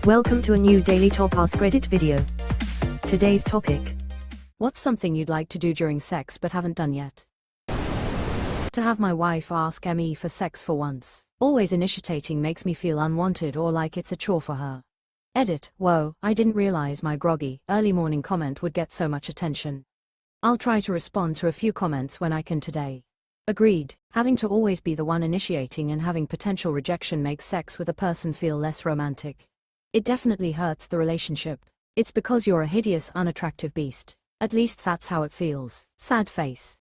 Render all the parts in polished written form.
Welcome to a new Daily Top Askreddit video. Today's topic. What's something you'd like to do during sex but haven't done yet? To have my wife ask me for sex for once. Always initiating makes me feel unwanted or like it's a chore for her. Edit. Whoa, I didn't realize my groggy, early morning comment would get so much attention. I'll try to respond to a few comments when I can today. Agreed. Having to always be the one initiating and having potential rejection makes sex with a person feel less romantic. It definitely hurts the relationship. It's because you're a hideous, unattractive beast. At least that's how it feels. Sad face.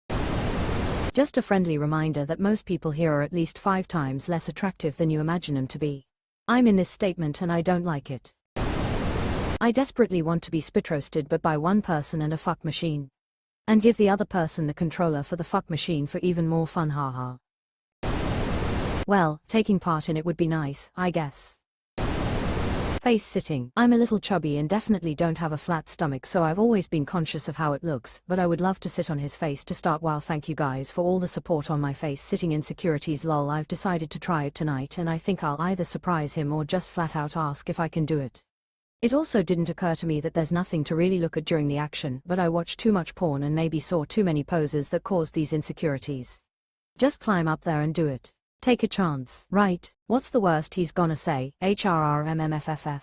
Just a friendly reminder that most people here are at least 5 times less attractive than you imagine them to be. I'm in this statement and I don't like it. I desperately want to be spit roasted but by one person and a fuck machine. And give the other person the controller for the fuck machine for even more fun, haha. Well, taking part in it would be nice, I guess. Face sitting. I'm a little chubby and definitely don't have a flat stomach, so I've always been conscious of how it looks, but I would love to sit on his face to start. Wow, thank you guys for all the support on my face sitting insecurities. Lol, I've decided to try it tonight and I think I'll either surprise him or just flat out ask if I can do it. It also didn't occur to me that there's nothing to really look at during the action, but I watched too much porn and maybe saw too many poses that caused these insecurities. Just climb up there and do it. Take a chance, right? What's the worst he's gonna say? HRRMMFFF.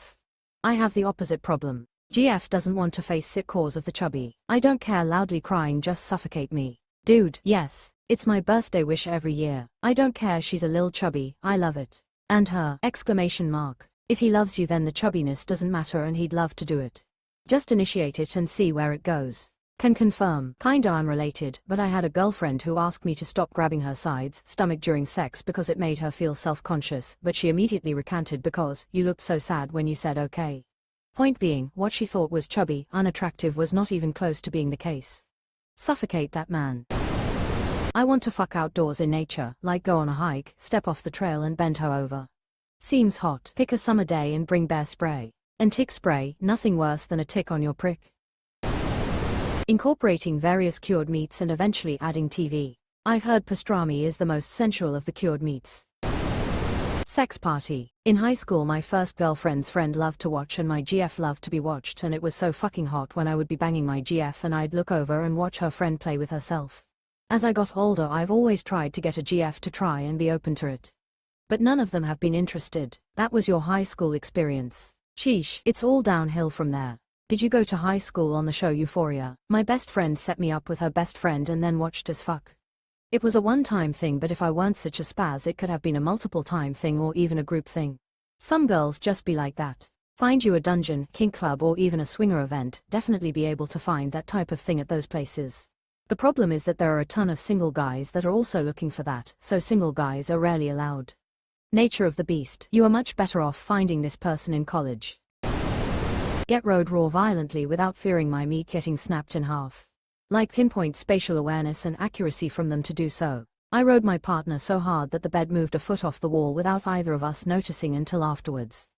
I have the opposite problem. GF doesn't want to face sit cause of the chubby. I don't care, loudly crying, just suffocate me. Dude, yes. It's my birthday wish every year. I don't care she's a lil chubby, I love it. And her! Exclamation mark. If he loves you then the chubbiness doesn't matter and he'd love to do it. Just initiate it and see where it goes. Can confirm. Kinda unrelated, but I had a girlfriend who asked me to stop grabbing her sides, stomach during sex because it made her feel self-conscious, but she immediately recanted because, you looked so sad when you said okay. Point being, what she thought was chubby, unattractive was not even close to being the case. Suffocate that man. I want to fuck outdoors in nature, like go on a hike, step off the trail and bend her over. Seems hot. Pick a summer day and bring bear spray. And tick spray, nothing worse than a tick on your prick. Incorporating various cured meats and eventually adding TV. I've heard pastrami is the most sensual of the cured meats. Sex party. In high school my first girlfriend's friend loved to watch and my GF loved to be watched, and it was so fucking hot when I would be banging my GF and I'd look over and watch her friend play with herself. As I got older I've always tried to get a GF to try and be open to it. But none of them have been interested. That was your high school experience. Sheesh, it's all downhill from there. Did you go to high school on the show Euphoria? My best friend set me up with her best friend and then watched us fuck. It was a one-time thing, but if I weren't such a spaz it could have been a multiple-time thing or even a group thing. Some girls just be like that. Find you a dungeon, kink club or even a swinger event, definitely be able to find that type of thing at those places. The problem is that there are a ton of single guys that are also looking for that, so single guys are rarely allowed. Nature of the beast. You are much better off finding this person in college. Get road raw violently without fearing my meat getting snapped in half. Like pinpoint spatial awareness and accuracy from them to do so. I rode my partner so hard that the bed moved a foot off the wall without either of us noticing until afterwards.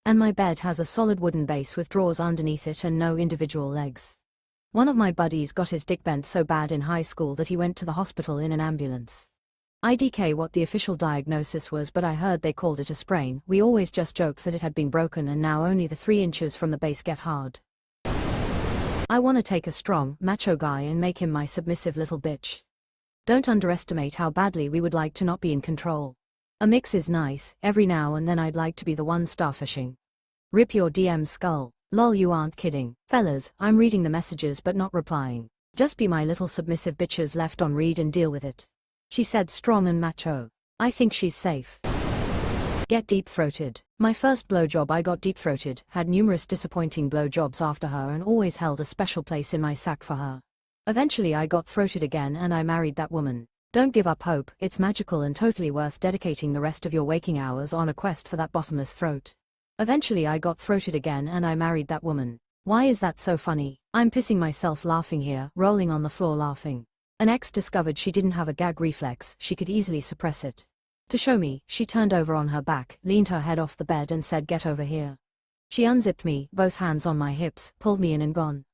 And my bed has a solid wooden base with drawers underneath it and no individual legs. One of my buddies got his dick bent so bad in high school that he went to the hospital in an ambulance. IDK what the official diagnosis was, but I heard they called it a sprain. We always just joked that it had been broken and now only the 3 inches from the base get hard. I wanna take a strong, macho guy and make him my submissive little bitch. Don't underestimate how badly we would like to not be in control. A mix is nice, every now and then I'd like to be the one starfishing. Rip your DM skull. Lol, you aren't kidding. Fellas, I'm reading the messages but not replying. Just be my little submissive bitches left on read and deal with it. She said strong and macho. I think she's safe. Get deep-throated. My first blowjob I got deep-throated, had numerous disappointing blowjobs after her and always held a special place in my sack for her. Eventually I got throated again and I married that woman. Don't give up hope, it's magical and totally worth dedicating the rest of your waking hours on a quest for that bottomless throat. Eventually I got throated again and I married that woman. Why is that so funny? I'm pissing myself laughing here, rolling on the floor laughing. An ex discovered she didn't have a gag reflex, she could easily suppress it. To show me, she turned over on her back, leaned her head off the bed and said get over here. She unzipped me, both hands on my hips, pulled me in and gone.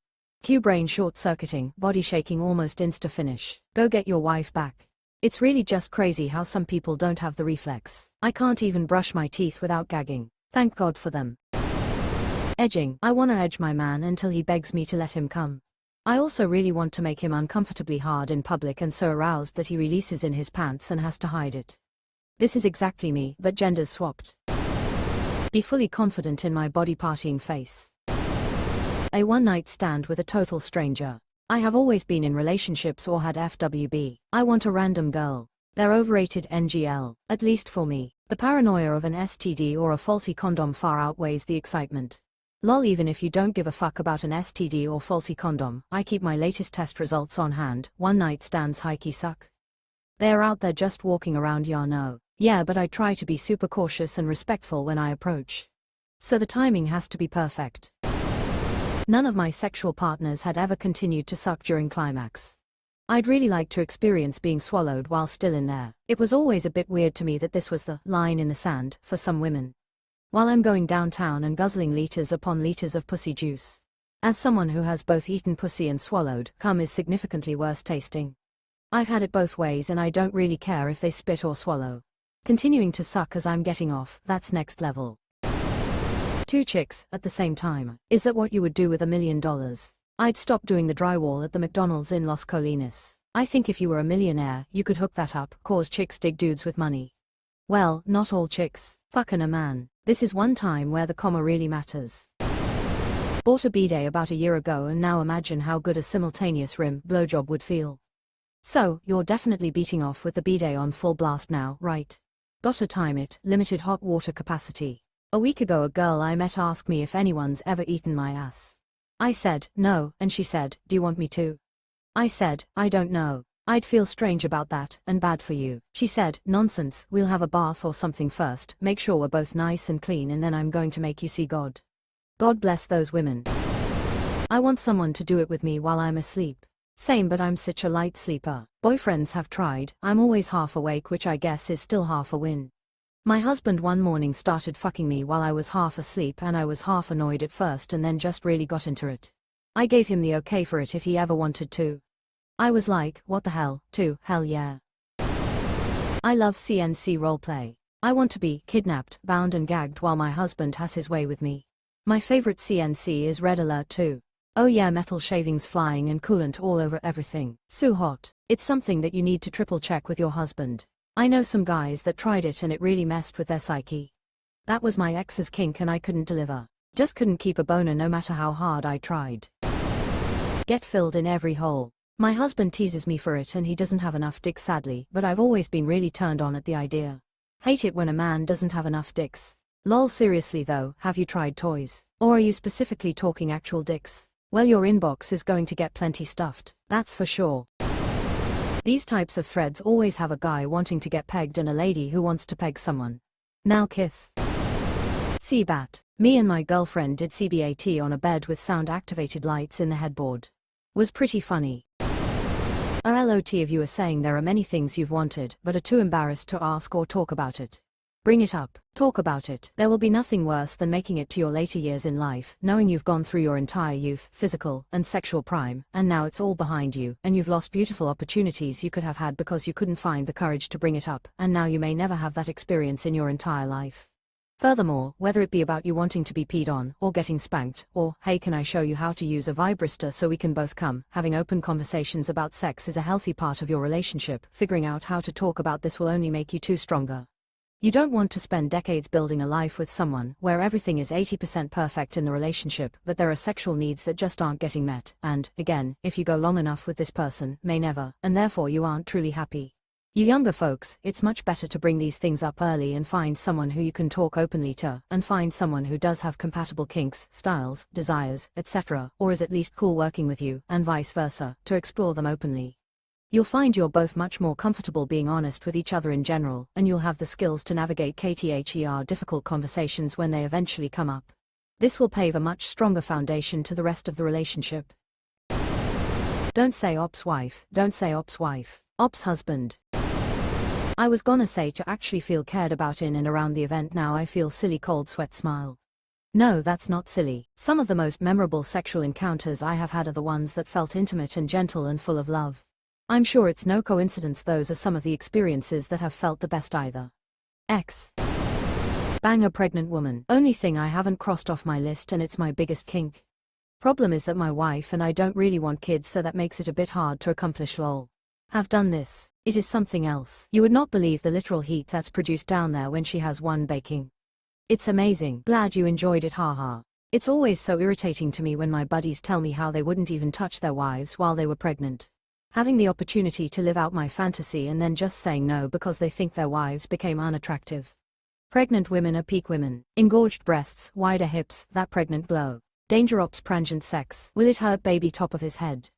Cue brain short-circuiting, body shaking almost insta-finish. Go get your wife back. It's really just crazy how some people don't have the reflex. I can't even brush my teeth without gagging. Thank God for them. Edging. I wanna edge my man until he begs me to let him come. I also really want to make him uncomfortably hard in public and so aroused that he releases in his pants and has to hide it. This is exactly me, but genders swapped. Be fully confident in my body partying face. A one-night stand with a total stranger. I have always been in relationships or had FWB. I want a random girl. They're overrated NGL, at least for me. The paranoia of an STD or a faulty condom far outweighs the excitement. Lol, even if you don't give a fuck about an STD or faulty condom, I keep my latest test results on hand. One night stands high-key suck. They are out there just walking around, ya know. Yeah, but I try to be super cautious and respectful when I approach. So the timing has to be perfect. None of my sexual partners had ever continued to suck during climax. I'd really like to experience being swallowed while still in there. It was always a bit weird to me that this was the line in the sand for some women. While I'm going downtown and guzzling liters upon liters of pussy juice. As someone who has both eaten pussy and swallowed, cum is significantly worse tasting. I've had it both ways and I don't really care if they spit or swallow. Continuing to suck as I'm getting off, that's next level. 2 chicks, at the same time. Is that what you would do with $1 million? I'd stop doing the drywall at the McDonald's in Los Colinas. I think if you were a millionaire, you could hook that up, cause chicks dig dudes with money. Well, not all chicks. Fucking a man. This is one time where the comma really matters. Bought a bidet about a year ago and now imagine how good a simultaneous rim blowjob would feel. So, you're definitely beating off with the bidet on full blast now, right? Gotta time it, limited hot water capacity. A week ago a girl I met asked me if anyone's ever eaten my ass. I said, no, and she said, do you want me to? I said, I don't know. I'd feel strange about that, and bad for you. She said, nonsense, we'll have a bath or something first, make sure we're both nice and clean and then I'm going to make you see God. God bless those women. I want someone to do it with me while I'm asleep. Same, but I'm such a light sleeper. Boyfriends have tried, I'm always half awake, which I guess is still half a win. My husband one morning started fucking me while I was half asleep and I was half annoyed at first and then just really got into it. I gave him the okay for it if he ever wanted to. I was like, what the hell, too, hell yeah. I love CNC roleplay. I want to be kidnapped, bound and gagged while my husband has his way with me. My favorite CNC is Red Alert 2. Oh yeah, metal shavings flying and coolant all over everything. So hot. It's something that you need to triple check with your husband. I know some guys that tried it and it really messed with their psyche. That was my ex's kink and I couldn't deliver. Just couldn't keep a boner no matter how hard I tried. Get filled in every hole. My husband teases me for it and he doesn't have enough dicks sadly, but I've always been really turned on at the idea. Hate it when a man doesn't have enough dicks. Lol, seriously though, have you tried toys? Or are you specifically talking actual dicks? Well, your inbox is going to get plenty stuffed, that's for sure. These types of threads always have a guy wanting to get pegged and a lady who wants to peg someone. Now Kith. CBAT. Me and my girlfriend did CBAT on a bed with sound-activated lights in the headboard. Was pretty funny. A lot of you are saying there are many things you've wanted, but are too embarrassed to ask or talk about it. Bring it up. Talk about it. There will be nothing worse than making it to your later years in life, knowing you've gone through your entire youth, physical and sexual prime, and now it's all behind you, and you've lost beautiful opportunities you could have had because you couldn't find the courage to bring it up, and now you may never have that experience in your entire life. Furthermore, whether it be about you wanting to be peed on, or getting spanked, or, hey, can I show you how to use a vibrator so we can both come, having open conversations about sex is a healthy part of your relationship. Figuring out how to talk about this will only make you two stronger. You don't want to spend decades building a life with someone where everything is 80% perfect in the relationship, but there are sexual needs that just aren't getting met, and, again, if you go long enough with this person, may never, and therefore you aren't truly happy. You younger folks, it's much better to bring these things up early and find someone who you can talk openly to, and find someone who does have compatible kinks, styles, desires, etc., or is at least cool working with you, and vice versa, to explore them openly. You'll find you're both much more comfortable being honest with each other in general, and you'll have the skills to navigate difficult conversations when they eventually come up. This will pave a much stronger foundation to the rest of the relationship. Don't say ops wife, don't say ops wife, ops husband. I was gonna say to actually feel cared about in and around the event, now I feel silly cold sweat smile. No, that's not silly. Some of the most memorable sexual encounters I have had are the ones that felt intimate and gentle and full of love. I'm sure it's no coincidence those are some of the experiences that have felt the best either. X. Bang a pregnant woman. Only thing I haven't crossed off my list, and it's my biggest kink. Problem is that my wife and I don't really want kids, so that makes it a bit hard to accomplish. Lol. Have done this. It is something else. You would not believe the literal heat that's produced down there when she has one baking. It's amazing. Glad you enjoyed it, haha. It's always so irritating to me when my buddies tell me how they wouldn't even touch their wives while they were pregnant. Having the opportunity to live out my fantasy and then just saying no because they think their wives became unattractive. Pregnant women are peak women. Engorged breasts, wider hips, that pregnant glow. Danger ops, transient sex. Will it hurt baby top of his head?